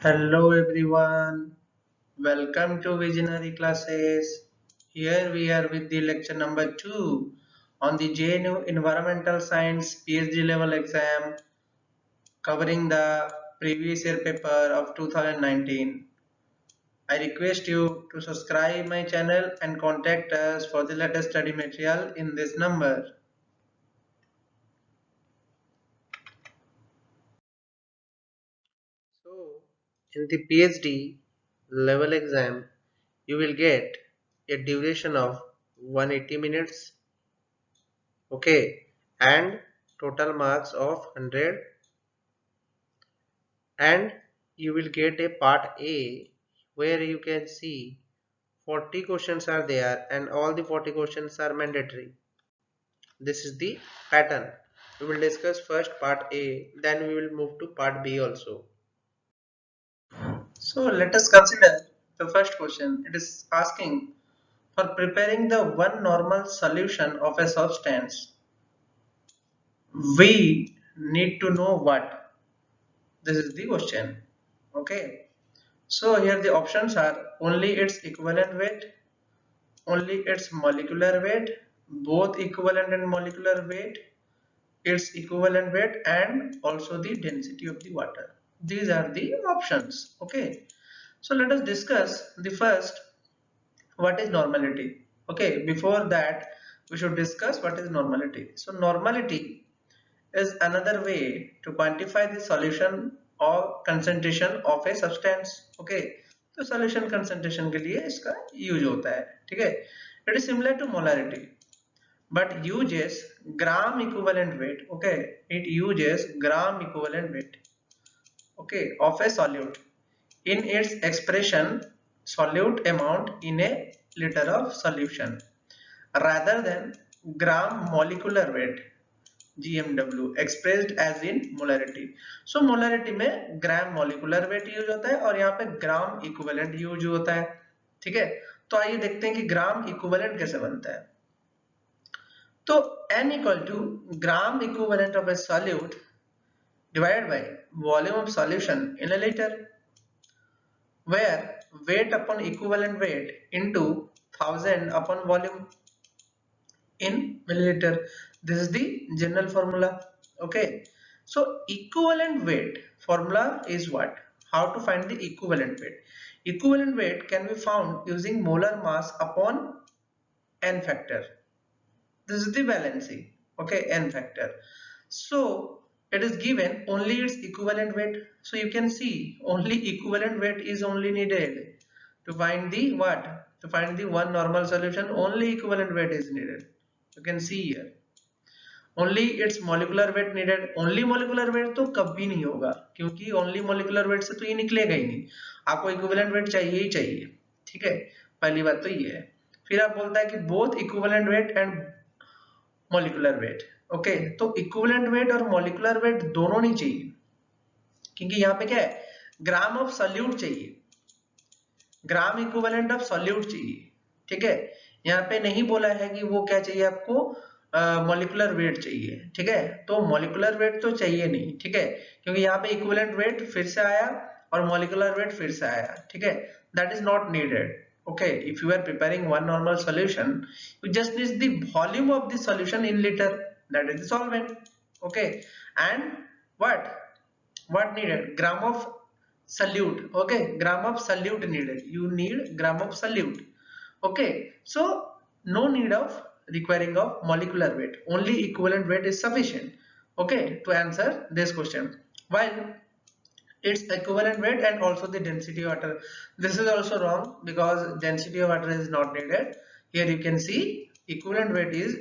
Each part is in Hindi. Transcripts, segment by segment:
Hello everyone, welcome to Visionary Classes. Here we are with the lecture number 2 on the JNU Environmental Science PhD level exam covering the previous year paper of 2019. I request you to subscribe my channel and contact us for the latest study material in this number. So, in the PhD level exam, you will get a duration of 180 minutes, okay, and total marks of 100, and you will get a part A where you can see 40 questions are there and all the 40 questions are mandatory. This is the pattern. We will discuss first part A, then we will move to part B also. So let us consider the first question. It is asking for preparing the one normal solution of a substance. We need to know what. This is the question. Okay. So here the options are only its equivalent weight, only its molecular weight, both equivalent and molecular weight, its equivalent weight, and also the density of the water. These are the options. Okay. So let us discuss the first, what is normality. Okay, before that we should discuss what is normality. So normality is another way to quantify the solution or concentration of a substance. Okay, तो solution concentration के लिए इसका use होता है. ठीक है, it is similar to molarity but uses gram equivalent weight. Okay, it uses gram equivalent weight, okay, of a solute in its expression solute amount in a liter of solution rather than gram molecular weight GMW expressed as in molarity. So molarity में ग्राम मोलिकुलर वेट यूज होता है और यहाँ पे ग्राम इक्विवेलेंट यूज होता है. ठीक है, तो आइए देखते हैं कि ग्राम इक्विवेलेंट कैसे बनता है. तो N equal to gram equivalent of a solute divided by volume of solution in a liter, where weight upon equivalent weight into 1000 upon volume in milliliter. This is the general formula. Okay, so equivalent weight formula is what? How to find the equivalent weight? Equivalent weight can be found using molar mass upon n factor. This is the valency. Okay, n factor. So it is given only its equivalent weight. So you can see only equivalent weight is only needed to find the what? To find the one normal solution, only equivalent weight is needed. You can see here only its molecular weight needed. Only molecular weight तो कभी नहीं होगा क्योंकि only molecular weight से तो ये निकलेगा ही नहीं. आपको equivalent weight चाहिए ही चाहिए. ठीक है, पहली बात तो ये है. फिर आप बोलता है कि both equivalent weight and molecular weight. Okay, तो equivalent weight और molecular weight दोनों नहीं चाहिए क्योंकि यहाँ पे क्या है, ग्राम ऑफ सॉल्यूट चाहिए, ग्राम इक्विवेलेंट ऑफ सॉल्यूट चाहिए. ठीक है, यहाँ पे नहीं बोला है कि वो क्या चाहिए आपको, मॉलिकुलर वेट चाहिए. ठीक है, तो मॉलिकुलर वेट तो चाहिए नहीं. ठीक है, क्योंकि यहाँ पे इक्विवेलेंट वेट फिर से आया और मॉलिकुलर वेट फिर से आया. ठीक है, that is not needed. Okay, if you are preparing one normal solution, you just need the volume of the solution in liter, that is the solvent. Okay, and what needed? Gram of solute. Okay, gram of solute needed. You need gram of solute. Okay, so no need of requiring of molecular weight, only equivalent weight is sufficient, okay, to answer this question. While its equivalent weight and also the density of water, this is also wrong because density of water is not needed. Here you can see equivalent weight is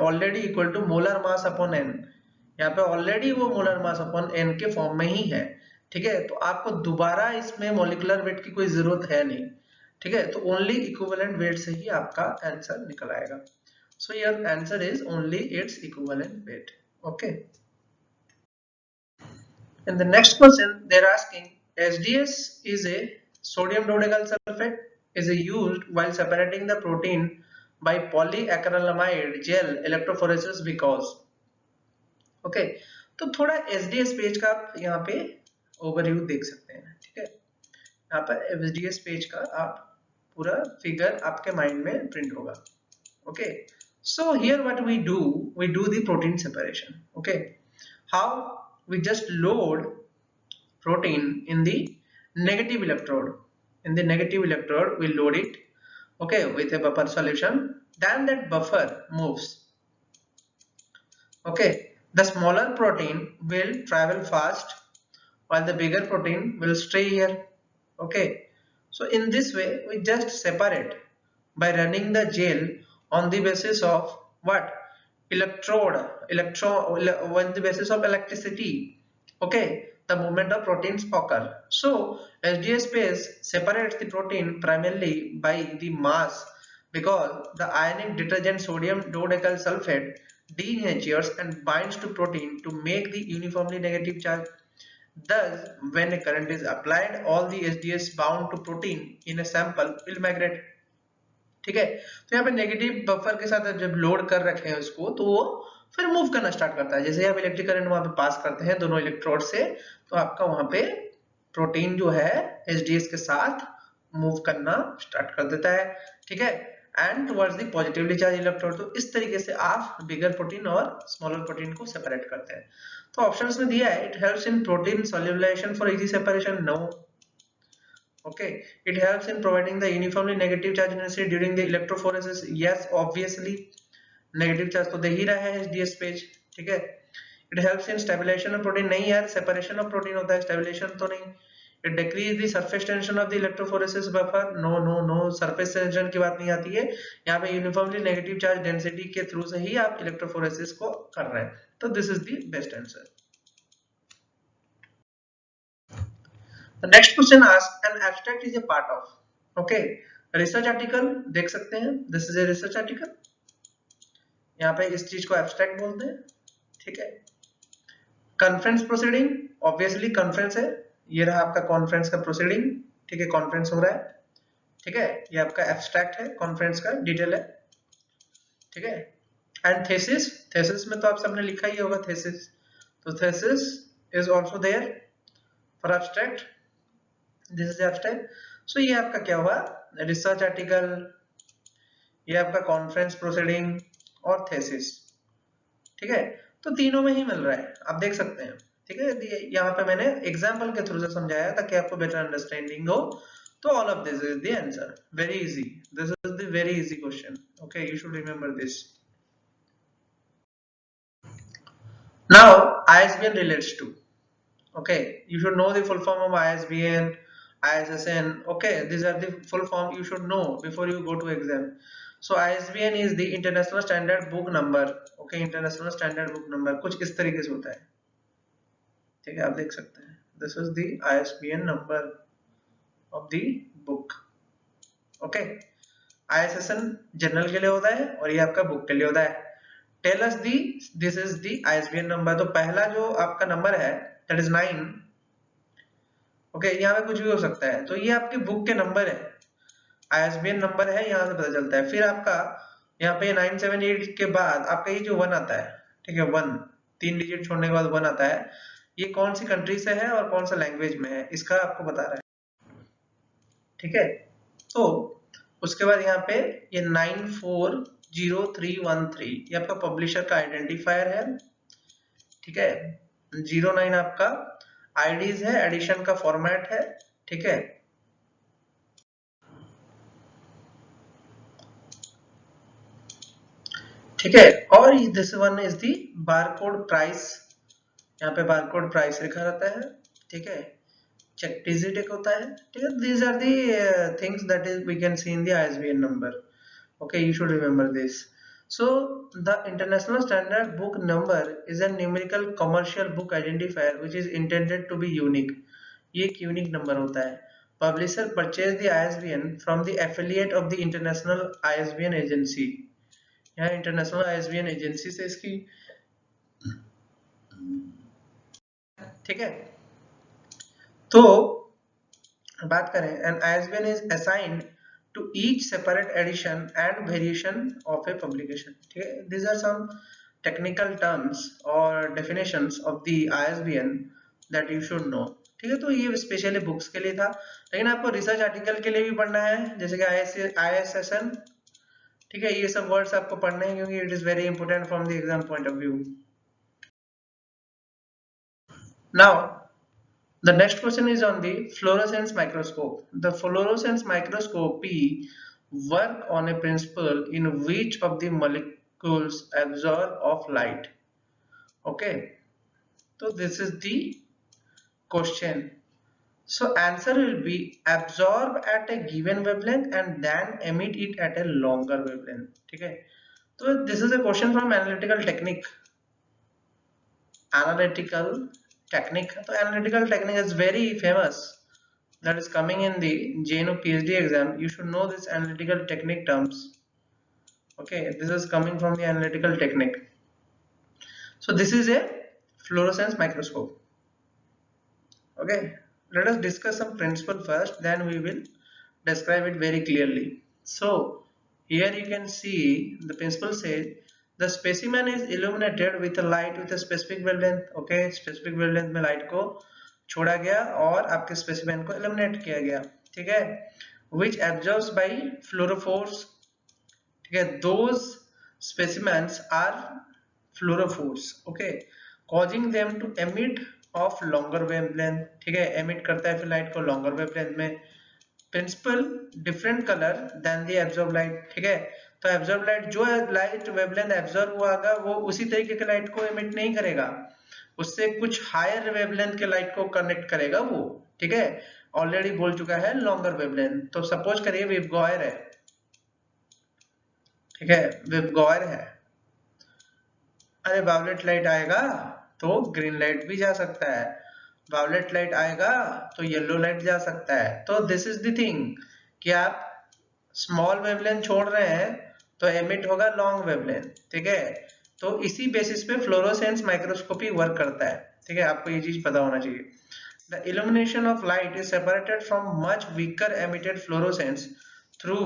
already equal to molar mass upon n. यहाँ पे ऑलरेडी वो मोलर मास अपॉन एन के फॉर्म में ही है. ठीक है, तो आपको दोबारा इसमें मोलिकुलर वेट की कोई जरूरत है नहीं. ठीक है, तो ओनली इक्विवेलेंट वेट से ही आपका आंसर निकल आएगा. So your answer is only its equivalent weight. Okay, in the next question they are asking SDS is a sodium dodecyl sulfate is used while separating the protein by polyacrylamide gel electrophoresis because. Okay, तो थोड़ा SDS पेज का आप यहाँ पे ओवरव्यू देख सकते हैं. ठीक है, यहाँ पर एफडीएस पेज का आप पूरा फिगर आपके माइंड में प्रिंट होगा. Okay, so here what we do the protein separation. Okay, how we just load protein in the negative electrode. In the negative electrode we load it, okay, with a buffer solution. Then that buffer moves. Okay, the smaller protein will travel fast while the bigger protein will stay here. Okay, so in this way we just separate by running the gel on the basis of what? On the basis of electricity. Okay, the movement of proteins occur. So HDS space separates the protein primarily by the mass, because the ionic detergent sodium dodecyl sulfate denatures and binds to protein to make the uniformly negative charge. Thus, when a current is applied, all the SDS bound to protein in a sample will migrate. ठीक है, तो यहाँ पे नेगेटिव बफर के साथ जब लोड कर रखे हैं उसको, तो वो फिर मूव करना स्टार्ट करता है. जैसे आप इलेक्ट्रिक करंट वहां पे पास करते हैं दोनों इलेक्ट्रोड से, तो आपका वहां पे प्रोटीन जो है एसडीएस के साथ मूव करना स्टार्ट कर देता है. ठीक है, and towards the positively charge electrode. तो इस तरीके से आप बिगर प्रोटीन और स्मॉलर प्रोटीन को सेपरेट करते हैं. तो ऑप्शंस में दिया है, it helps in protein solubilisation for easy separation. No. Okay, it helps in providing the uniformly negative charge density during the electrophoresis. Yes, obviously negative charge तो दे ही रहा है एसडीएस पेज. ठीक है, it helps in stabilization of protein. नहीं यार, separation of protein होता है, stabilization तो नहीं. It decrease the surface tension of the electrophoresis buffer. No no no, surface tension की बात नहीं आती है यहाँ पे. uniformly negative charge density के थ्रू से ही आप electrophoresis को कर रहे हैं. तो this is the best answer. The next question asks, an abstract is a part of. Okay, research article देख सकते हैं. This is a research article. यहाँ पे इस चीज को abstract बोलते हैं. ठीक है. Conference proceeding, obviously conference है. ये रहा आपका conference का proceeding. ठीक है, conference हो रहा है. ठीक है, ये आपका abstract है, conference का detail है. ठीक है. And thesis, thesis में तो आप सबने लिखा ही होगा thesis. तो thesis is also there for abstract. This is abstract. So ये आपका क्या हुआ, रिसर्च आर्टिकल, ये आपका कॉन्फ्रेंस प्रोसीडिंग और थेसिस. ठीक है, तो तीनों में ही मिल रहा है, आप देख सकते हैं. ठीक है, यहाँ पे मैंने एग्जांपल के थ्रू से समझाया ताकि आपको बेटर अंडरस्टैंडिंग हो. तो all of this is the answer. Very easy, this is the very easy question. Okay, you should remember this. Now ISBN relates to. Okay, you should know the full form of ISBN, ISSN. Okay, these are the full form you should know before you go to exam. So ISBN is the International Standard Book Number. Okay, International Standard Book Number कुछ इस तरीके से होता है. ठीक है, आप देख सकते हैं. This is the ISBN number of the book. Okay, ISSN general के लिए होता है और ये आपका बुक के लिए होता है. Tell us the, this is the ISBN number. तो पहला जो आपका नंबर है that is 9. ओके, यहाँ पे कुछ भी हो सकता है, तो ये आपके बुक के नंबर है, ISBN नंबर है, यहाँ से पता चलता है. फिर आपका यहाँ पे 978 के बाद आपका ये जो 1 आता है. ठीक है, 1 3 डिजिट छोड़ने के बाद 1 आता है. ये कौन सी कंट्री से है और कौन सा लैंग्वेज में है, इसका आपको बता रहा है. ठीक है, तो उसके बाद यहाँ पे ये 940313 ये आपका पब्लिशर का आइडेंटिफायर है. ठीक है, 09 आपका आईडीज है, एडिशन का फॉर्मेट है. ठीक है, ठीक है, और this one is the barcode price. यहाँ पे बारकोड प्राइस लिखा रहता है. ठीक है, चेक डिजिट एक होता है. ठीक है, these are the things that is we can see in the ISBN number. Okay, you should remember this. So the International Standard Book Number is a numerical commercial book identifier which is intended to be unique. ये एक यूनिक नंबर होता है. Publisher purchase the ISBN from the affiliate of the International ISBN Agency. यहाँ इंटरनेशनल ISBN एजेंसी से इसकी. ठीक है, तो बात करें, an ISBN is assigned to each separate edition and variation of a publication. ठीक है, these are some technical terms or definitions of the ISBN that you should know. ठीक है, तो ये स्पेशली बुक्स के लिए था, लेकिन आपको रिसर्च आर्टिकल के लिए भी पढ़ना है, जैसे कि ISSN, ठीक है, ये सब वर्ड्स आपको पढ़ने हैं क्योंकि it is very important from the exam point of view. Now the next question is on the fluorescence microscope. The fluorescence microscopy work on a principle in which of the molecules absorb of light. Okay, so this is the question. So answer will be absorb at a given wavelength and then emit it at a longer wavelength. ठीक है, तो this is a question from analytical technique. Analytical technique, so analytical technique is very famous, that is coming in the JNU PhD exam. You should know this analytical technique terms. Okay, this is coming from the analytical technique. So this is a fluorescence microscope. Okay, let us discuss some principle first, then we will describe it very clearly. So here you can see the principle says the specimen is illuminated with a light with a specific wavelength. Okay, specific wavelength में light को छोड़ा गया और आपके स्पेसिमेन को इल्यूमिनेट किया गया, ठीक है, which absorbs by fluorophores, ठीक है, those specimens are fluorophores, okay, causing them to emit of longer wavelength, ठीक है, emit करता है फिर लाइट को longer wavelength में, principal different colour then the absorb light, ठीक है, तो एब्जॉर्ब लाइट जो लाइट वेवलेंथ एब्जॉर्ब हुआ होगा वो उसी तरीके के लाइट को एमिट नहीं करेगा, उससे कुछ हायर वेवलेंथ के लाइट को कनेक्ट करेगा वो, ठीक है, ऑलरेडी बोल चुका है लॉन्गर वेवलेंथ। तो सपोज करिए वेवगायर है, ठीक है, वेवगायर है, अरे वायलेट लाइट आएगा तो ग्रीन लाइट भी जा सकता है, वायलेट लाइट आएगा तो येलो लाइट जा सकता है। तो दिस इज द थिंग कि आप स्मॉल वेवलेंथ छोड़ रहे हैं तो एमिट होगा लॉन्ग वेवलेंथ, ठीक है, तो इसी बेसिस पे फ्लोरोसेंस माइक्रोस्कोपी वर्क करता है, ठीक है, आपको ये चीज पता होना चाहिए। The illumination of light is separated from much weaker emitted fluorescence through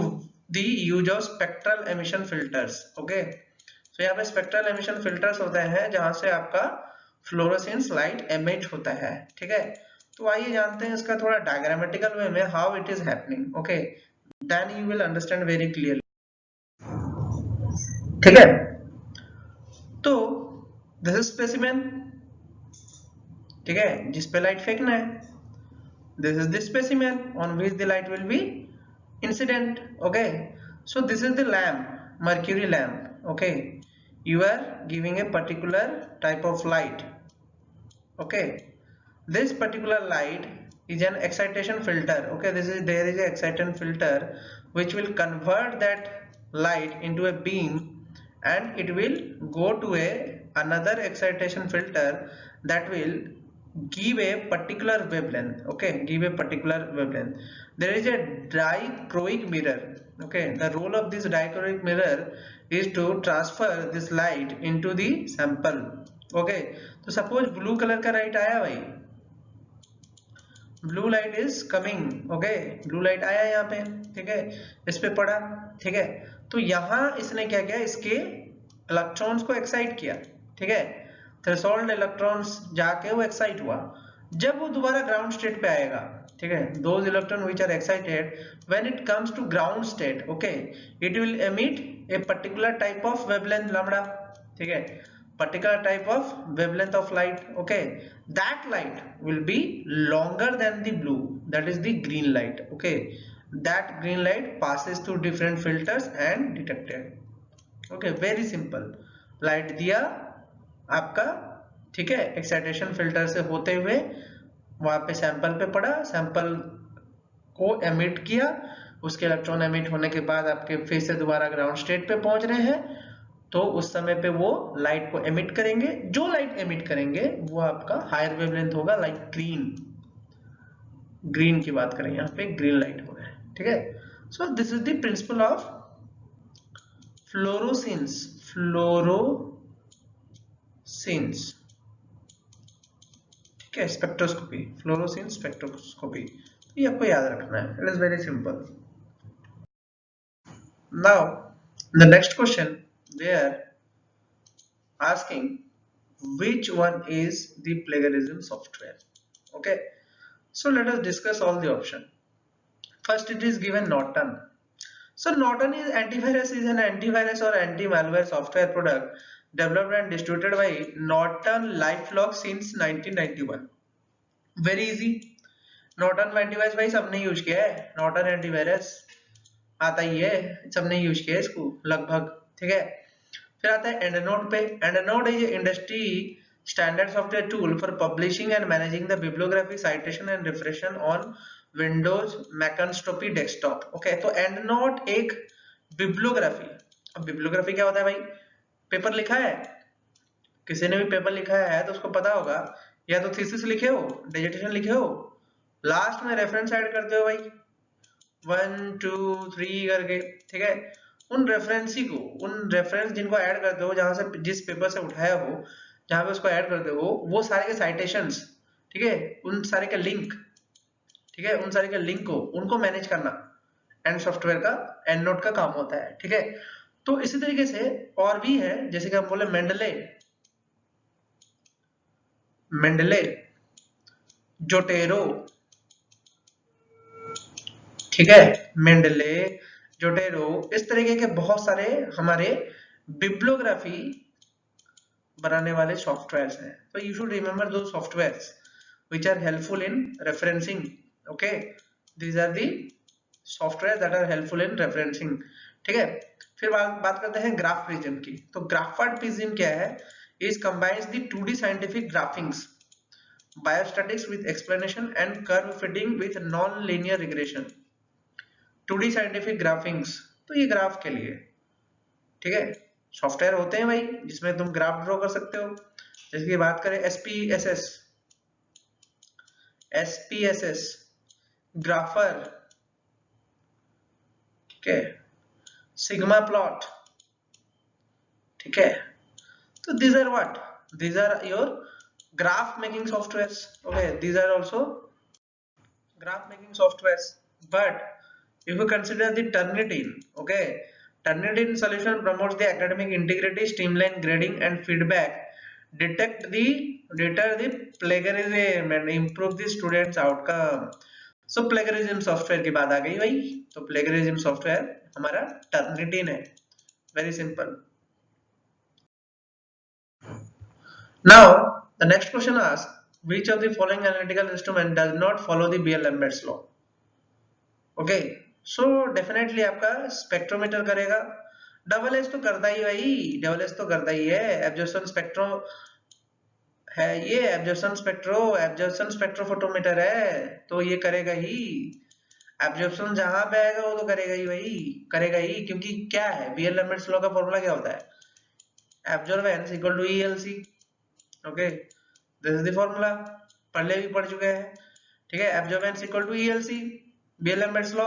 the use of spectral emission filters. Okay, तो यहाँ पे स्पेक्ट्रल एमिशन फिल्टर्स होते हैं जहां से आपका फ्लोरोसेंस लाइट एमिट होता है, ठीक है। तो आइए जानते हैं इसका थोड़ा डायग्रामेटिकल वे में how it is happening. Okay, then you will understand very clearly, ठीक है। तो दिस इज स्पेसिमेन, ठीक है, जिस पे लाइट फेंकना है, this is the specimen on which the light will be incident। okay, so this is the lamp, mercury lamp। okay, you are giving a particular type of light। okay, this particular light is an excitation filter। okay, there is a excitation filter which will convert that light into a beam and it will go to a another excitation filter that will give a particular wavelength। okay, give a particular wavelength। there is a dichroic mirror। okay, the role of this dichroic mirror is to transfer this light into the sample। okay, तो सपोज ब्लू कलर का लाइट आया भाई, blue light is coming. Okay, blue light आया यहाँ पे, ठीक है, इस पे पड़ा, ठीक है, तो यहाँ इसने क्या किया, इसके इलेक्ट्रॉन्स को एक्साइट किया, ठीक है, थ्रेशोल्ड इलेक्ट्रॉन्स जाके वो एक्साइट हुआ, जब वो दोबारा ग्राउंड स्टेट पे आएगा, ठीक है, those electron which are excited when it comes to ground state, okay, it will emit a particular type of wavelength lambda, ठीक है, particular type of wavelength of light। okay, that light will be longer than the blue, that is the green light। okay, that green light passes through different filters and detected। okay, very simple, light दिया आपका, ठीक है, एक्साइटेशन फिल्टर से होते हुए वहां पे सैंपल पे पड़ा, सैंपल को एमिट किया, उसके इलेक्ट्रॉन एमिट होने के बाद आपके फिर से दोबारा ग्राउंड स्टेट पे पहुंच रहे हैं, तो उस समय पे वो लाइट को एमिट करेंगे, जो लाइट एमिट करेंगे वो आपका हायर वेवलेंथ होगा, लाइक ग्रीन, ग्रीन की बात करें यहाँ पे ग्रीन लाइट हो रहा है, ठीक है। So this is the principle of fluorescence, fluorescence, ठीक है, स्पेक्ट्रोस्कोपी, फ्लोरोसेंस स्पेक्ट्रोस्कोपी, तो ये आपको याद रखना है, it is very simple. Now the next question they are asking which one is the plagiarism software। okay, So let us discuss all the option. First, it is given Norton. So Norton is antivirus is an antivirus or anti-malware software product developed and distributed by Norton LifeLock since 1991. Very easy. Norton antivirus भाई सबने यूज किया है. नॉर्टन एंटीवायरस आता ही है, सबने यूज किया है इसको लगभग. ठीक है. फिर आता है एंडनोड पे. EndNote is industry standard software tool for publishing and managing the bibliography citation and reference on Windows मैकन्स्टोपी डेस्कटॉप. ओके, तो एंडनोड एक बिब्लियोग्राफी. अब बिब्लियोग्राफी क्या होता है भाई? पेपर लिखा है, किसी ने भी पेपर लिखा है तो उसको पता होगा, या तो थीसिस लिखे हो, डिसर्टेशन लिखे हो, लास्ट में रेफरेंस ऐड करते हो भाई 1 2 3 करके. ठीक है. उन रेफरेंस ही को, उन रेफरेंस जिनको ऐड करते हो, जहां से जिस पेपर से उठाया हो, जहां पे उसको ऐड करते हो, वो सारे के साइटेशंस, ठीक है, उन सारे के लिंक, ठीक है, उन सारे के लिंक को उनको मैनेज करना एंड सॉफ्टवेयर का, एंड नोट का काम होता है. ठीक है. तो इसी तरीके से और भी है, जैसे कि हम बोले मेंडले, मेंडले, जोटेरो, ठीक है, मेंडले, जोटेरो, इस तरीके के बहुत सारे हमारे बिब्लियोग्राफी बनाने वाले सॉफ्टवेयर्स हैं. तो you should remember two softwares which are helpful in referencing. Okay, these are the software that are helpful in referencing. ठीक है. फिर बात करते हैं ग्राफ प्रिज्म की. तो ग्राफाइट प्रिज्म क्या है? Is combines the 2D scientific graphings, biostatistics with explanation and curve fitting with non linear regression. 2D scientific graphings, तो ये ग्राफ के लिए, ठीक है, सॉफ्टवेयर होते हैं भाई जिसमें तुम ग्राफ ड्रॉ कर सकते हो. जैसे कि बात करें SPSS, SPSS, ग्राफर, ठीक है, सिग्मा प्लॉट, ठीक है. तो these are what? These are your graph making softwares. Okay, these are also graph making softwares. But if you consider the Turnitin, okay, Turnitin solution promotes the academic integrity, streamline grading and feedback, detect the plagiarism and improve the students outcome. So plagiarism software की बात आ गई भाई. तो plagiarism software हमारा Turnitin है. Very simple. Now the next question asks, which of the following analytical instrument does not follow the Beer-Lambert's law? Okay, so definitely आपका स्पेक्ट्रोमीटर करेगा. डबल एस तो करता ही भाई, डबल एस तो करता ही है. एब्जॉर्प्शन स्पेक्ट्रो है ये, एब्जॉर्प्शन स्पेक्ट्रोफोटोमीटर है, तो ये करेगा ही. एब्जॉर्प्शन जहां पे आएगा वो तो करेगा ही भाई, करेगा ही. क्योंकि क्या है, बीयर-लैम्बर्ट्स लॉ का फॉर्मूला क्या होता है? Absorbance equal to ELC. Okay, this is the formula, पहले भी पढ़ चुके हैं. ठीक है, absorbance equal to ELC, Beer Lambert's law.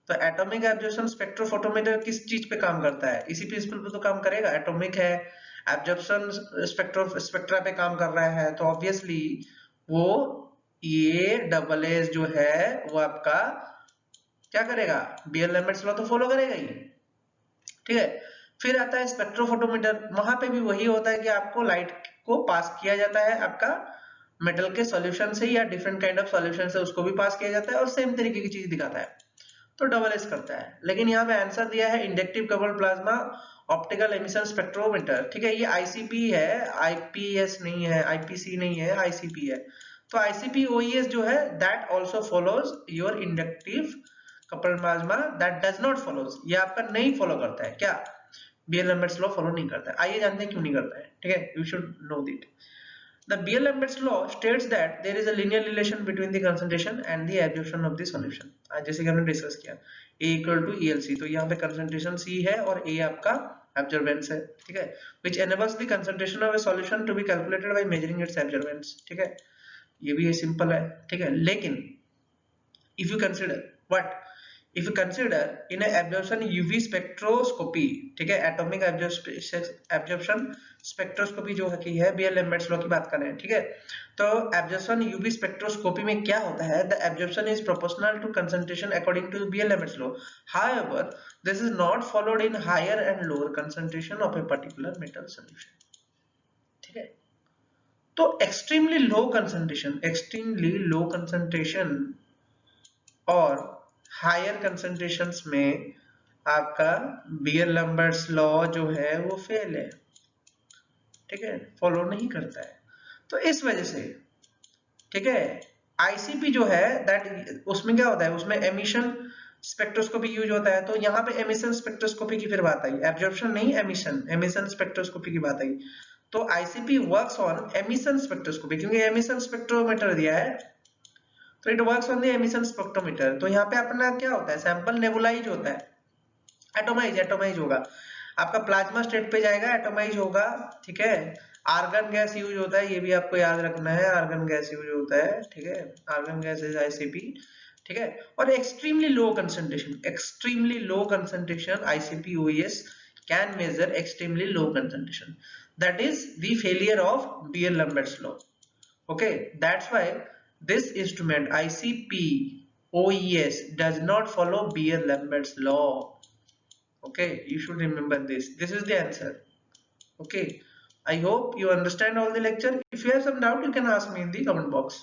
तो एटॉमिक एब्जॉर्प्शन स्पेक्ट्रोफोटोमीटर किस चीज पे काम करता है? इसी प्रिंसिपल पे तो काम करेगा. एटॉमिक है, एब्जॉर्प्शन स्पेक्ट्रा पे काम कर रहा है, तो ऑब्वियसली वो ये डबल एस जो है वो आपका क्या करेगा? बीयर-लैम्बर्ट्स लॉ तो फॉलो करेगा ही. ठीक है. फिर आता है स्पेक्ट्रोफोटोमीटर. वहां पे भी वही होता है कि आपको लाइट को पास किया जाता है आपका मेटल के सॉल्यूशन से, या डिफरेंट काइंड ऑफ सॉल्यूशन से उसको भी पास किया जाता है, और सेम तरीके की चीज दिखाता है, तो डबल एस करता है. लेकिन यहाँ पे आंसर दिया है inductive coupled plasma optical emission spectrometer. ठीक है, ये ICP है, IPS नहीं है, IPC नहीं है, ICP है. तो ICP OES जो है that also follows your inductive coupled plasma, that does not follows, ये आपका नहीं फॉलो करता है. क्या? बीयर-लैम्बर्ट्स लॉ फॉलो नहीं करता है. आइए जानते हैं क्यों नहीं करता है. ठीक है, you should know that. The Beer-Lambert's law states that there is a linear relation between the concentration and the absorption of the solution. जैसे कि हमने डिस्कस किया, A equal to ELC, तो यहाँ पे concentration C है और A आपका absorbance है. ठीक है, which enables the concentration of a solution to be calculated by measuring its absorbance. ठीक है, ये भी सिंपल है. ठीक है, लेकिन if you consider what? If you consider in a absorption UV spectroscopy, ठीक है, एटॉमिक absorption spectroscopy जो है बीयर-लैम्बर्ट्स लॉ की बात कर रहे हैं. ठीक है, तो absorption UV spectroscopy में क्या होता है? The absorption is proportional to concentration according to Beer-Lambert's law. However, this is not followed in higher and lower concentration of a particular metal solution. ठीक है, तो एक्सट्रीमली लो कंसंट्रेशन और हायर कंसंट्रेशंस में आपका बियर-लैम्बर्ट्स लॉ जो है वो फेल है, ठीक है, फॉलो नहीं करता है। तो इस वजह से, ठीक है, आईसीपी जो है दैट, उसमें क्या होता है, उसमें एमिशन स्पेक्ट्रोस्कोपी यूज होता है। तो यहाँ पे एमिशन स्पेक्ट्रोस्कोपी की फिर बात आई, एब्जॉर्प्शन नहीं, एमिशन स्पेक्ट्रोस्कोपी की बात आई। तो ICP works on emission spectroscopy, क्योंकि एमिशन स्पेक्ट्रोमीटर दिया है, तो it works on the emission spectrometer. तो यहाँ पे अपना क्या होता है, सैंपल नेबुलाइज होता है, एटोमाइज होगा, आपका प्लाज्मा स्टेट पे जाएगा, एटोमाइज होगा, ठीक है। आर्गन गैस यूज होता है, ये भी आपको याद रखना है, आर्गन गैस यूज होता है, ठीक है, आर्गन गैस इज आईसीपी, ठीक है। और extremely low concentration ICP OS can measure extremely low concentration, that is the failure of beer-Lambert's law. Okay, that's why this instrument ICP OES does not follow Beer-Lambert's law. Okay, you should remember this. This is the answer. Okay, I hope you understand all the lecture. If you have some doubt, you can ask me in the comment box.